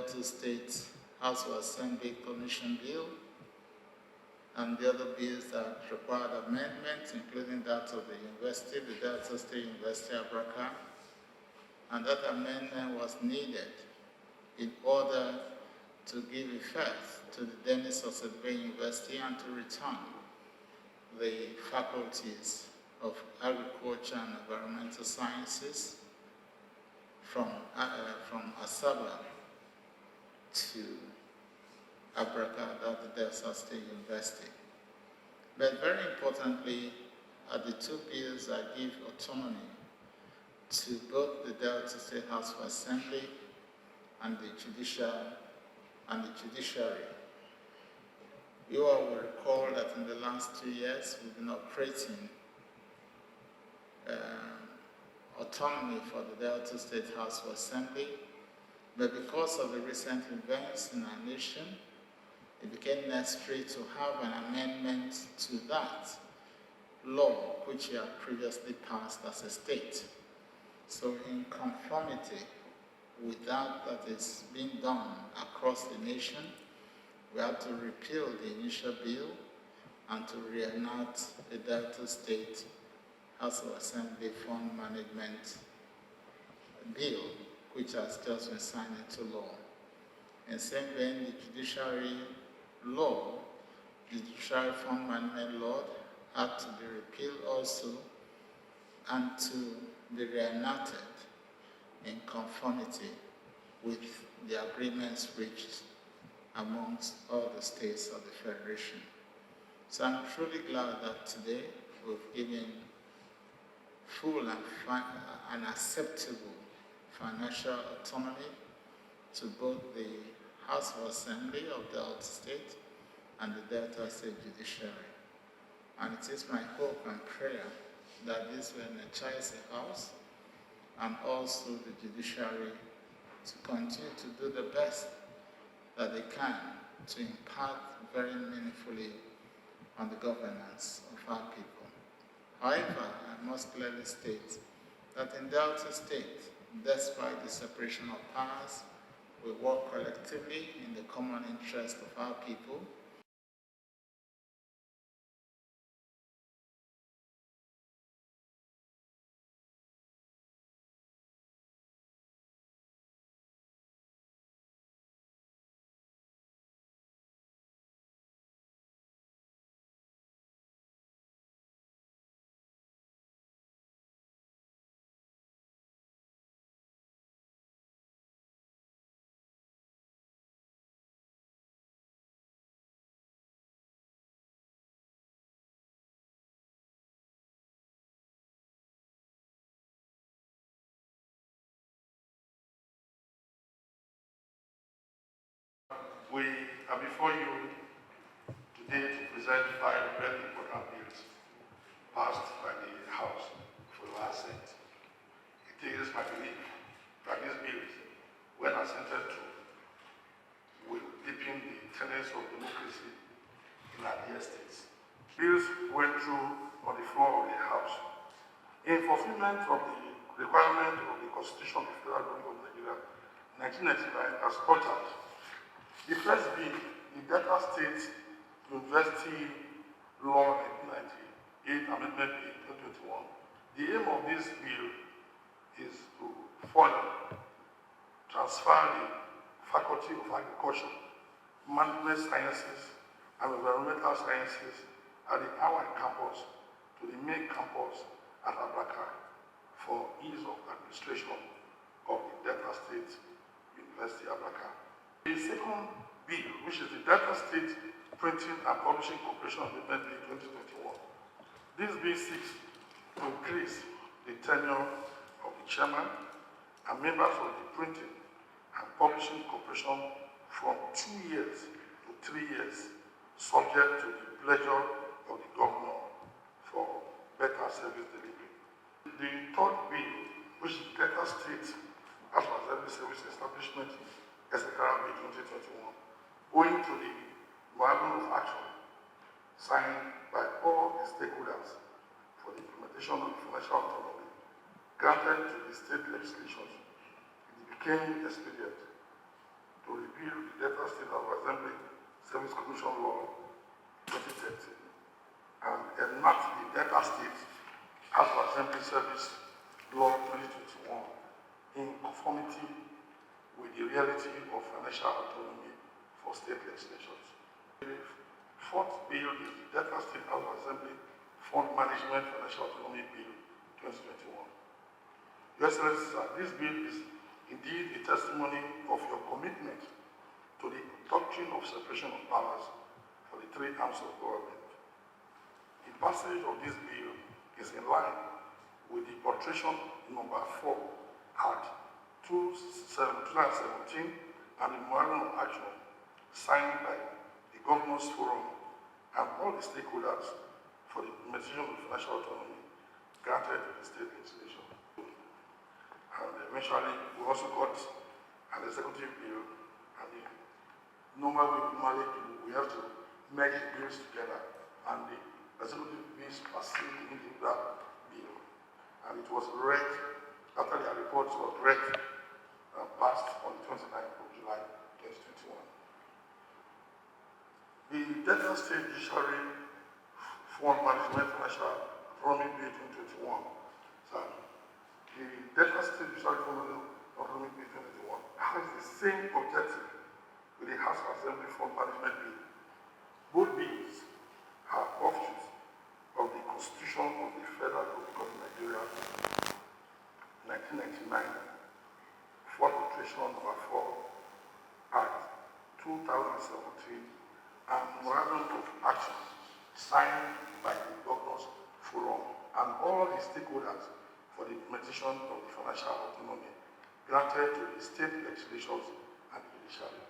Delta State House of Assembly Commission Bill and the other bills that required amendments, including that of the university, the Delta State University Abraka, and that amendment was needed in order to give effect to the Dennis Osogbe University and to return the faculties of Agriculture and Environmental Sciences from Asaba to Abraka, at the Delta State University. But very importantly, are the two bills that give autonomy to both the Delta State House of Assembly and the judiciary. You all will recall that in the last 2 years, we've been operating autonomy for the Delta State House of Assembly, but because of the recent events in our nation, it became necessary to have an amendment to that law which we had previously passed as a state. So in conformity with that is being done across the nation, we had to repeal the initial bill and to reenact the Delta State House of Assembly Fund Management Bill, which has just been signed into law. In the same vein, the judiciary law, the judiciary fund management law, had to be repealed also and to be reenacted in conformity with the agreements reached amongst all the states of the Federation. So I'm truly glad that today we've given full and acceptable financial autonomy to both the House of Assembly of Delta State and the Delta State Judiciary. And it is my hope and prayer that this will energize the House and also the judiciary to continue to do the best that they can to impart very meaningfully on the governance of our people. However, I must clearly state that in Delta State, despite the separation of powers, we work collectively in the common interest of our people. We are before you today to present 5 very important bills passed by the House for your assent. It is my belief that these bills, when assented to, will deepen the tenets of democracy in our dear states. Bills went through on the floor of the House in fulfillment of the requirement of the Constitution of the Federal Republic of Nigeria 1999 as altered. The first bill, the Delta State University Law 1998 Amendment Bill 2021. The aim of this bill is to further transfer the Faculty of Agriculture, Management Sciences, and Environmental Sciences at the Hawaii campus to the main campus at Abraka for ease of administration of the Delta State University Abraka. The second bill, which is the Delta State Printing and Publishing Corporation Amendment Bill 2021. This bill seeks to increase the tenure of the chairman and members of the Printing and Publishing Corporation from 2 years to 3 years, subject to the pleasure of the governor for better service delivery. The third bill, which is Delta State as Assembly Service Establishment Bill 2021, owing to the memorandum of action signed by all the stakeholders for the implementation of financial autonomy granted to the state legislations, it became expedient to to repeal the Delta State House of Assembly Service Commission Law 2013 and enact the Delta State House of Assembly Service Law 2021 in conformity with the reality of financial autonomy for state legislations. The fourth bill is the Delta State House of Assembly Fund Management Financial Autonomy Bill 2021. Your Excellencies, this bill is indeed a testimony of your commitment to the doctrine of separation of powers for the three arms of government. The passage of this bill is in line with the alteration number 4 at 2017 and the Memorandum of Action signed by the Governors Forum and all the stakeholders for the implementation of financial autonomy granted to the state legislation. And eventually, we also got an executive bill, and the normal way we normally do, we have to merge the bills together, and the executive bills perceived into that bill. And it was read, after their reports were read and passed on the 29th of July 2021. The Delta State Judicary Fund Management Financial Autonomy Bill 2021. So, the Delta State Judiciary Fund Autonomy Bill 2021 has the same objective with the House of Assembly Fund Management Bill. Both bills are offshoots of the Constitution of the Federal Republic of Nigeria, 1999, Fourth Alteration number 4, Act 2017, and Memorandum of Action signed by the Governors Forum and all the stakeholders for the implementation of the financial autonomy granted to the state legislations and the judiciary.